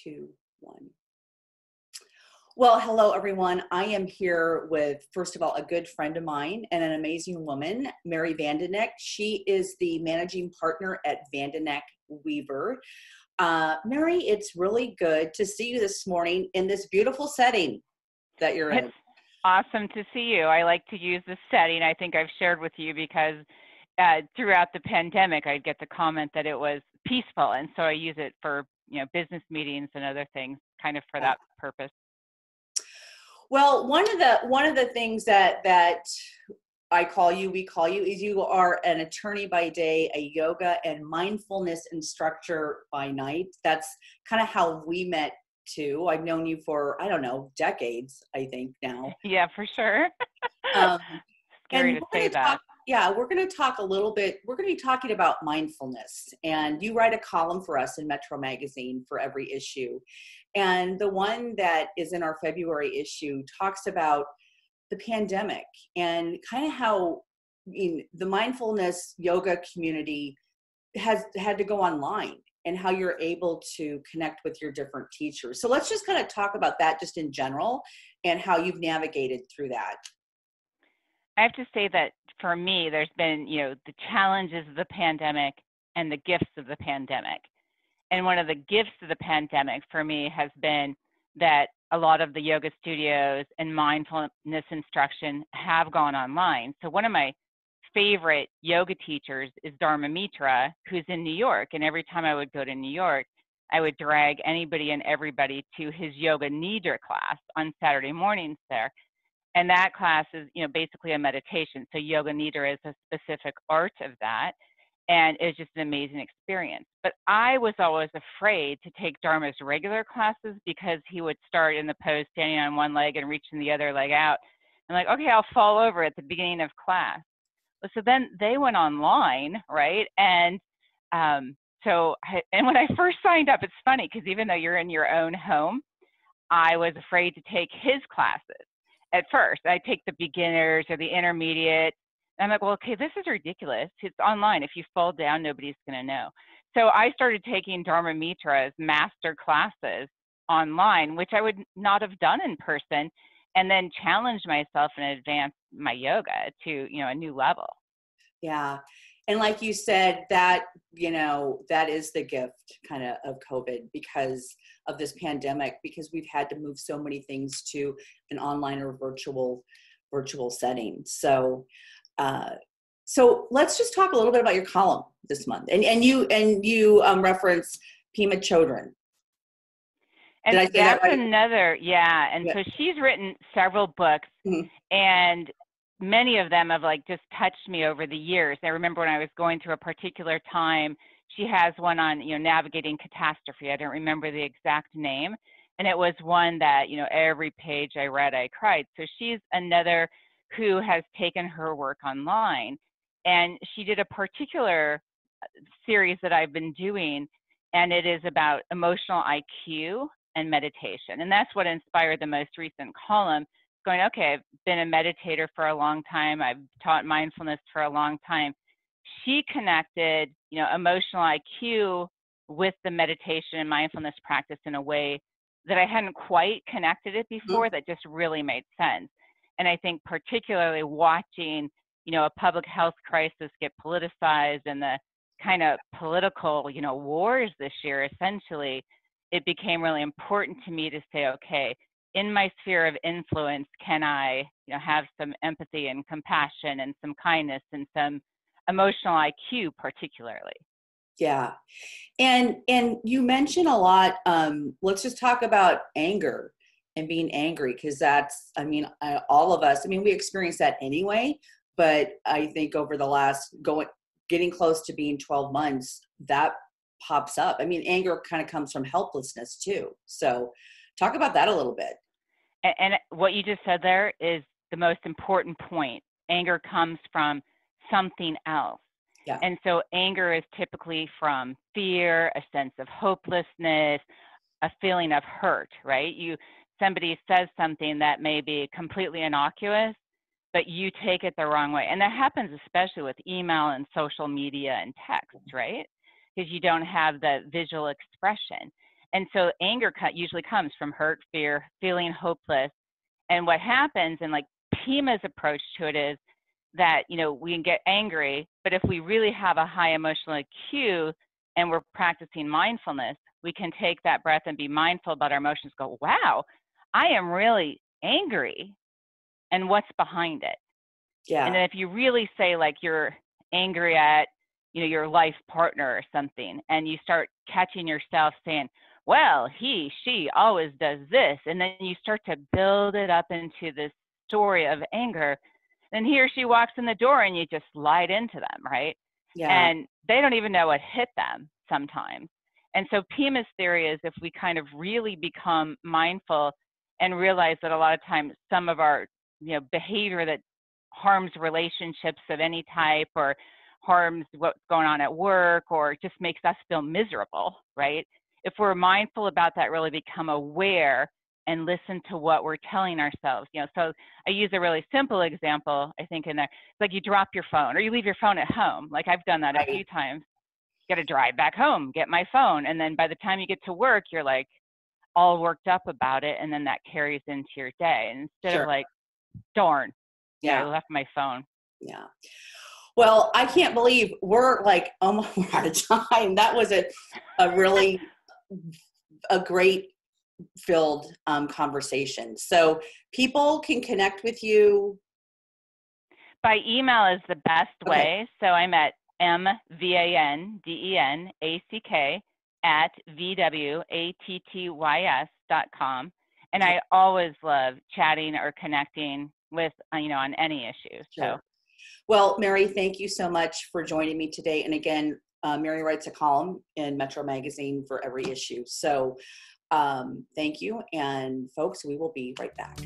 2, 1. Well, hello, everyone. I am here with, first of all, a good friend of mine and an amazing woman, Mary Vandenack. She is the managing partner at Vendenack Weaver. Mary, it's really good to see you this morning in this beautiful setting that you're in. It's awesome to see you. I like to use this setting. I think I've shared with you because throughout the pandemic, I'd get the comment that it was peaceful. And so I use it for, business meetings and other things kind of for that purpose. Well, one of the things that we call you, is you are an attorney by day, a yoga and mindfulness instructor by night. That's kind of how we met too. I've known you for, I don't know, decades, I think now. Yeah, for sure. Scary to say that. We're going to talk a little bit. We're going to be talking about mindfulness, and you write a column for us in Metro Magazine for every issue. And the one that is in our February issue talks about the pandemic and kind of how the mindfulness yoga community has had to go online and how you're able to connect with your different teachers. So let's just kind of talk about that just in general and how you've navigated through that. I have to say that for me, there's been, the challenges of the pandemic and the gifts of the pandemic. And one of the gifts of the pandemic for me has been that a lot of the yoga studios and mindfulness instruction have gone online. So one of my favorite yoga teachers is Dharma Mitra, who's in New York. And every time I would go to New York, I would drag anybody and everybody to his yoga nidra class on Saturday mornings there. And that class is, basically a meditation. So yoga nidra is a specific art of that. And it's just an amazing experience. But I was always afraid to take Dharma's regular classes because he would start in the pose standing on one leg and reaching the other leg out. I'm like, okay, I'll fall over at the beginning of class. Well, so then they went online, right? And and when I first signed up, it's funny because even though you're in your own home, I was afraid to take his classes. At first, I take the beginners or the intermediate. I'm like, well, okay, this is ridiculous. It's online. If you fall down, nobody's going to know. So I started taking Dharma Mitra's master classes online, which I would not have done in person, and then challenged myself and advanced my yoga to, a new level. Yeah. And like you said, that is the gift kind of COVID because of this pandemic, because we've had to move so many things to an online or virtual setting. So let's just talk a little bit about your column this month. And you reference Pema Chodron. And did I say that's that right? another, yeah. And so she's written several books, and many of them have just touched me over the years. I remember when I was going through a particular time, she has one on, navigating catastrophe. I don't remember the exact name. And it was one that, every page I read, I cried. So she's another who has taken her work online. And she did a particular series that I've been doing, and it is about emotional IQ and meditation. And that's what inspired the most recent column, going, okay, I've been a meditator for a long time. I've taught mindfulness for a long time. She connected, emotional IQ with the meditation and mindfulness practice in a way that I hadn't quite connected it before, that just really made sense. And I think particularly watching, a public health crisis get politicized and the kind of political, wars this year, essentially, it became really important to me to say, okay, in my sphere of influence, can I, have some empathy and compassion and some kindness and some emotional IQ particularly? Yeah. And you mention a lot, let's just talk about anger and being angry, because that's, all of us, we experience that anyway, but I think over the last getting close to being 12 months, that pops up. Anger kind of comes from helplessness too. So talk about that a little bit. And what you just said there is the most important point. Anger comes from something else. Yeah. And so anger is typically from fear, a sense of hopelessness, a feeling of hurt, right? Somebody says something that may be completely innocuous, but you take it the wrong way. And that happens especially with email and social media and text, right? Because you don't have the visual expression. And so anger usually comes from hurt, fear, feeling hopeless. And what happens, and like Pima's approach to it is that, you know, we can get angry, but if we really have a high emotional IQ and we're practicing mindfulness, we can take that breath and be mindful about our emotions, go, wow, I am really angry, and what's behind it? Yeah. And then if you really say, like, you're angry at, you know, your life partner or something, and you start catching yourself saying, well, he, she always does this, and then you start to build it up into this story of anger, then he or she walks in the door and you just slide into them, right? Yeah. And they don't even know what hit them sometimes. And so Pima's theory is if we kind of really become mindful and realize that a lot of times some of our, you know, behavior that harms relationships of any type, or harms what's going on at work, or just makes us feel miserable, right? If we're mindful about that, really become aware and listen to what we're telling ourselves, you know. So I use a really simple example, I think, in there. It's like you drop your phone or you leave your phone at home. Like I've done that a few times. Got to drive back home, get my phone. And then by the time you get to work, you're like all worked up about it. And then that carries into your day. And instead of like, darn, you know, I left my phone. Yeah. Well, I can't believe we're like almost out of time. That was a really a great filled conversation. So people can connect with you. By email is the best way. So I'm at mvandenack@VWATTYS.com. And I always love chatting or connecting with, you know, on any issue. Sure. Well, Mary, thank you so much for joining me today. And again, Mary writes a column in Metro Magazine for every issue. So thank you. And folks, we will be right back.